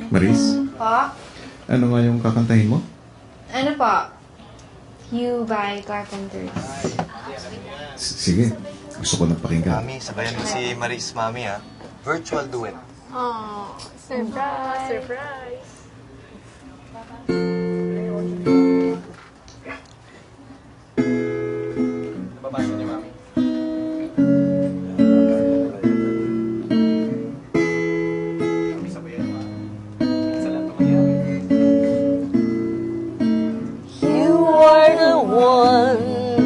Maris, Po? ano nga yung kakantahin mo? Ano po? You by Carpenters. Sige, gusto ko nang pakinggan. Mami, sabayan mo si Maris, Mami, ha? Virtual duet. Oh, surprise! Surprise! Babasa niyo, Mami. You are the one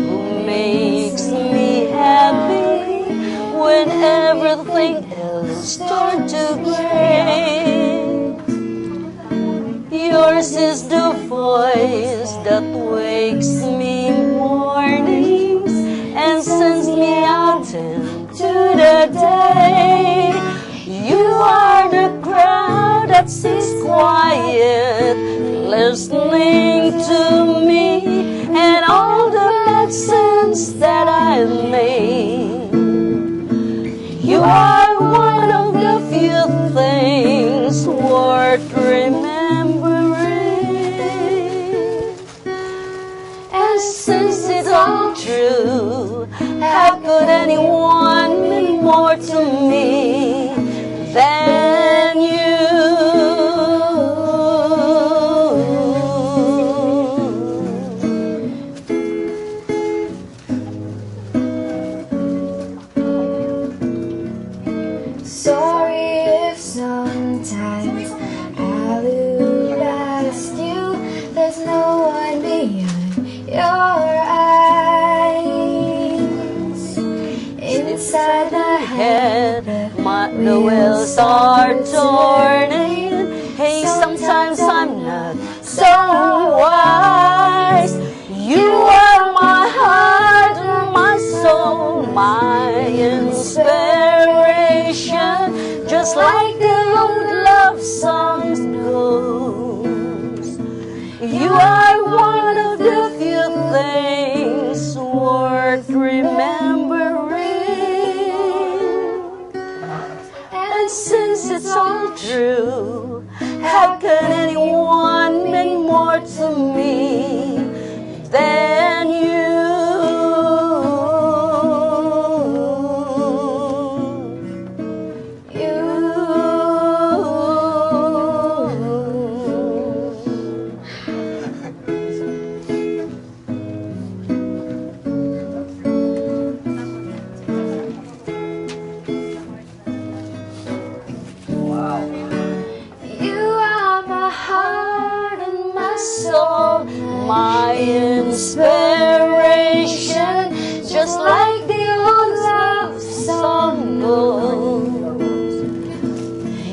who makes me happy when everything else turns to gray. Yours is the voice that wakes me mornings and sends me out into the day. You are the crowd that sits quiet, listening to me and all the lessons that I made. You are one of the few things worth remembering. And since it's all true, how could anyone mean more to me than you? Sorry if sometimes I look past you. There's no one beyond your eyes. Inside the head, The wheels are turning. Hey, sometimes I'm not so wise. You are my heart, my soul, my inspiration. Just like the old love songs goes. You are one of the few things worth remembering. And since it's all true, how can anyone mean more to me than you? you are my heart and my soul, My inspiration, just like the old love song goes.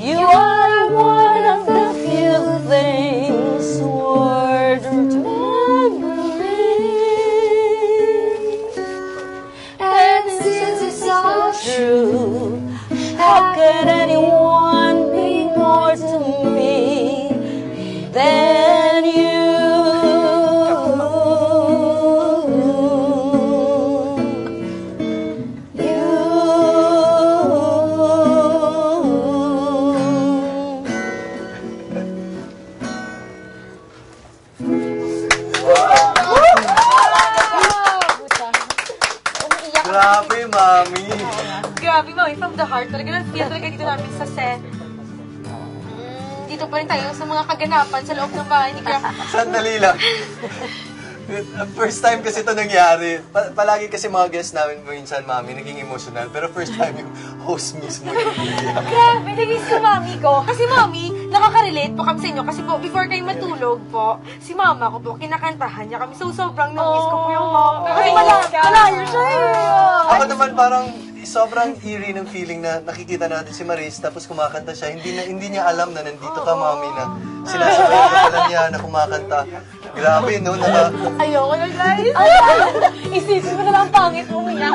You are one of the few things worth remembering. And since it's all true, how can anyone be more to me than you? Grabe, Mami. Grabe, Mami, from the heart. Talaga feel talaga dito namin sa set. Dito pa rin tayo sa mga kaganapan sa loob ng bahay ni Graf. Sandali lang. First time kasi ito nangyari. Palagi kasi mga guests namin minsan, Mami, naging emotional. Pero first time yung host mismo yung iiyak. Grabe, naging si Mami ko. Kasi Mami, nakaka-relate po kami sa inyo. Kasi po, before kayo matulog po, si Mama ko po, kinakantahan niya kami. So, sobrang namiss ko po yung Mama. Kasi malayo siya eh. Ako naman parang sobrang eerie ng feeling na nakikita natin si Maris tapos kumakanta siya. Hindi niya alam na nandito ka, Mami, na sinasabayan ka pala niya na kumakanta. Grabe, no? Ayoko na, guys. Isipin mo na lang pangit umiyak.